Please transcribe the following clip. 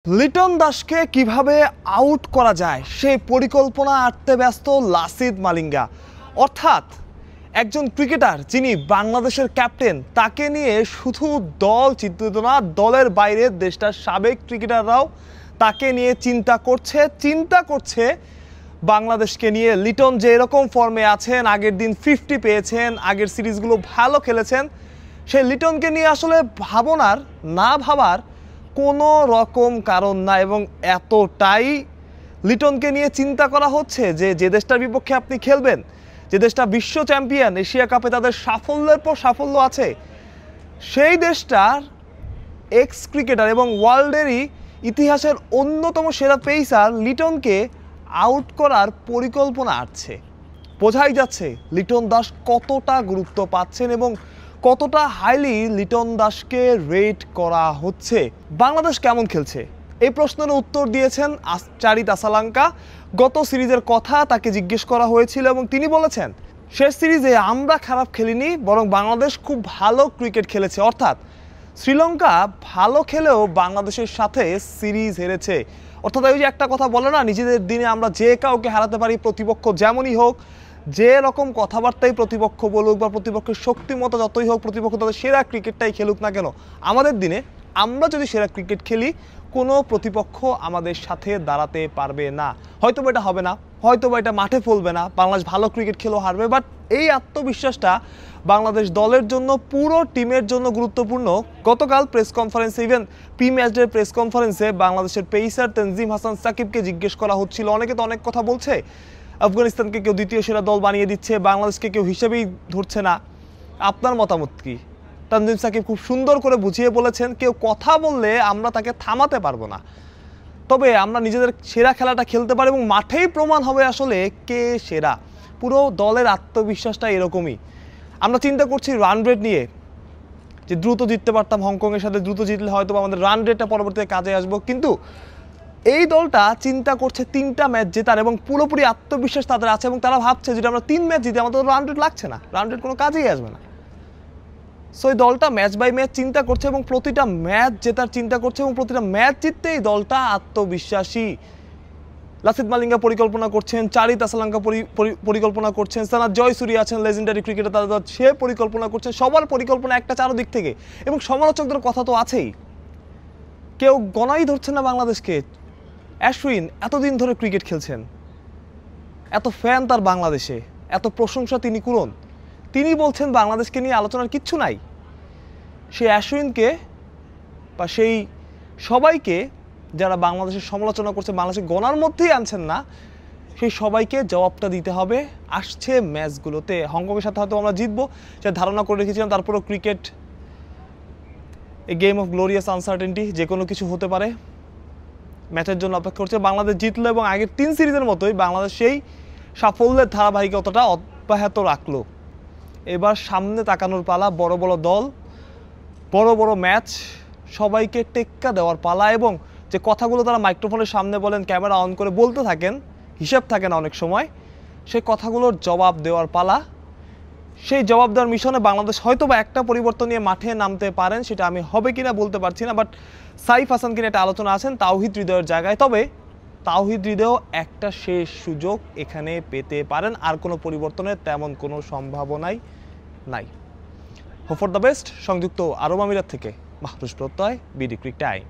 লিটন দাসকে কিভাবে আউট করা যায় সেই পরিকল্পনা আঁটতে ব্যস্ত লাসিথ মালিঙ্গা। অর্থাৎ একজন ক্রিকেটার যিনি বাংলাদেশের ক্যাপ্টেন, তাকে নিয়ে শুধু দল চিন্তিত না, দলের বাইরে দেশটার সাবেক ক্রিকেটাররাও তাকে নিয়ে চিন্তা করছে বাংলাদেশকে নিয়ে। লিটন যে এরকম ফর্মে আছেন, আগের দিন 50 পেয়েছেন, আগের সিরিজগুলো ভালো খেলেছেন, সেই লিটনকে নিয়ে আসলে না ভাবার কোনো রকম কারণ না। এবং এতটাই লিটনকে নিয়ে চিন্তা করা হচ্ছে যে দেশটার বিপক্ষে আপনি খেলবেন, যে দেশটা বিশ্ব চ্যাম্পিয়ন, এশিয়া কাপে তাদের সাফল্যের পর সাফল্য আছে, সেই দেশটার এক্স ক্রিকেটার এবং ওয়ার্ল্ডেরই ইতিহাসের অন্যতম সেরা পেসার লিটনকে আউট করার পরিকল্পনা আসছে। বোঝাই যাচ্ছে লিটন দাস কতটা গুরুত্ব পাচ্ছেন এবং কতটা হাইলি লিটন দাসকে রেট করা হচ্ছে। বাংলাদেশ কেমন খেলছে এই প্রশ্নের উত্তর দিয়েছেন চারিত আসালাঙ্কা। গত সিরিজের কথা তাকে জিজ্ঞেস করা হয়েছিল এবং তিনি বলেছেন, শেষ সিরিজে আমরা খারাপ খেলিনি, বরং বাংলাদেশ খুব ভালো ক্রিকেট খেলেছে। অর্থাৎ শ্রীলঙ্কা ভালো খেলেও বাংলাদেশের সাথে সিরিজ হেরেছে। অর্থাৎ ওই যে একটা কথা বলে না, নিজেদের দিনে আমরা যে কাউকে হারাতে পারি, প্রতিপক্ষ যেমনই হোক, যে রকম কথাবার্তাই প্রতিপক্ষ বলুক বা প্রতিপক্ষের শক্তিমতো যতই হোক, প্রতিপক্ষ তাদের সেরা ক্রিকেটটাই খেলুক না কেন, আমাদের দিনে আমরা যদি সেরা ক্রিকেট খেলি, কোনো প্রতিপক্ষ আমাদের সাথে দাঁড়াতে পারবে না। হয়তো এটা হবে না, হয়তো এটা মাঠে ফলবে না, বাংলাদেশ ভালো ক্রিকেট খেলেও হারবে, বাট এই আত্মবিশ্বাসটা বাংলাদেশ দলের জন্য, পুরো টিমের জন্য গুরুত্বপূর্ণ। গতকাল প্রেস কনফারেন্সে, ইভেন প্রি-ম্যাচ ডে প্রেস কনফারেন্সে বাংলাদেশের পেসার তানজিম হাসান সাকিবকে জিজ্ঞেস করা হচ্ছিল, অনেকে তো অনেক কথা বলছে, আফগানিস্তানকে কেউ দ্বিতীয় সেরা দল বানিয়ে দিচ্ছে, বাংলাদেশকে কেউ হিসেবেই ধরছে না, আপনার মতামত কি? তানজিম সাকিব খুব সুন্দর করে বুঝিয়ে বলেছেন, কেউ কথা বললে আমরা তাকে থামাতে পারবো না, তবে আমরা নিজেদের সেরা খেলাটা খেলতে পারি এবং মাঠেই প্রমাণ হবে আসলে কে সেরা। পুরো দলের আত্মবিশ্বাসটা এরকমই। আমরা চিন্তা করছি রান রেট নিয়ে, যে দ্রুত জিততে পারতাম হংকংয়ের সাথে, দ্রুত জিতলে হয়তো আমাদের রান রেটটা পরবর্তীতে কাজে আসবো, কিন্তু এই দলটা চিন্তা করছে 3টা ম্যাচ জেতার এবং পুরোপুরি আত্মবিশ্বাস তাদের আছে এবং তারা ভাবছে যদি আমরা 3 ম্যাচ জিতে আমাদের রান রেট লাগছে না, রান রেট কোনো কাজেই আসবে না। সো এই দলটা ম্যাচ বাই ম্যাচ চিন্তা করছে এবং প্রতিটা ম্যাচ জেতার চিন্তা করছে এবং প্রতিটা ম্যাচ জিততে এই দলটা আত্মবিশ্বাসী। লাসিথ মালিঙ্গা পরিকল্পনা করছেন, চারিত আসালাঙ্কা পরিকল্পনা করছেন, সানাত জয়সূরি আছেন লেজেন্ডারি ক্রিকেটার, তাদের সে পরিকল্পনা করছেন, সবার পরিকল্পনা একটা চারদিক থেকে। এবং সমালোচকদের কথা তো আছেই, কেউ গণাই ধরছে না বাংলাদেশকে। অ্যাশ্বিন এতদিন ধরে ক্রিকেট খেলছেন, এত ফ্যান তার বাংলাদেশে, এত প্রশংসা তিনি কুরন, তিনি বলছেন বাংলাদেশকে নিয়ে আলোচনার কিচ্ছু নাই। সেই অ্যাশ্বিনকে বা সেই সবাইকে যারা বাংলাদেশের সমালোচনা করছে, বাংলাদেশের গণার মধ্যেই আনছেন না, সেই সবাইকে জবাবটা দিতে হবে আসছে ম্যাচগুলোতে। হংকংয়ের সাথে হয়তো আমরা জিতবো সে ধারণা করে রেখেছিলাম, তারপরেও cricket A game of glorious uncertainty, যে কোনো কিছু হতে পারে। ম্যাচের জন্য অপেক্ষা করছে, বাংলাদেশ জিতলো এবং আগের 3 সিরিজের মতোই বাংলাদেশ সেই সাফল্যের ধারাবাহিকতাটা অব্যাহত রাখলো। এবার সামনে তাকানোর পালা, বড় বড় দল, বড় বড় ম্যাচ, সবাইকে টেক্কা দেওয়ার পালা। এবং যে কথাগুলো তারা মাইক্রোফোনের সামনে বলেন, ক্যামেরা অন করে বলতে থাকেন, হিসাব থাকে না অনেক সময়, সেই কথাগুলোর জবাব দেওয়ার পালা। সেই জবাব দেওয়ার মিশনে বাংলাদেশ হয়তো বা একটা পরিবর্তন নিয়ে মাঠে নামতে পারেন, সেটা আমি হবে কিনা বলতে পারছি না, বাট সাইফ হাসানকে নিয়ে একটা আলোচনা আছেন তাওহিদ হৃদয়ের জায়গায়। তবে তাওহিদ হৃদয় একটা শেষ সুযোগ এখানে পেতে পারেন, আর কোনো পরিবর্তনের তেমন কোনো সম্ভাবনাই নাই। Hope for the best. সংযুক্ত আরব আমিরাত থেকে মাহরুজ প্রত্যয়, বিডি ক্রিক টাইম।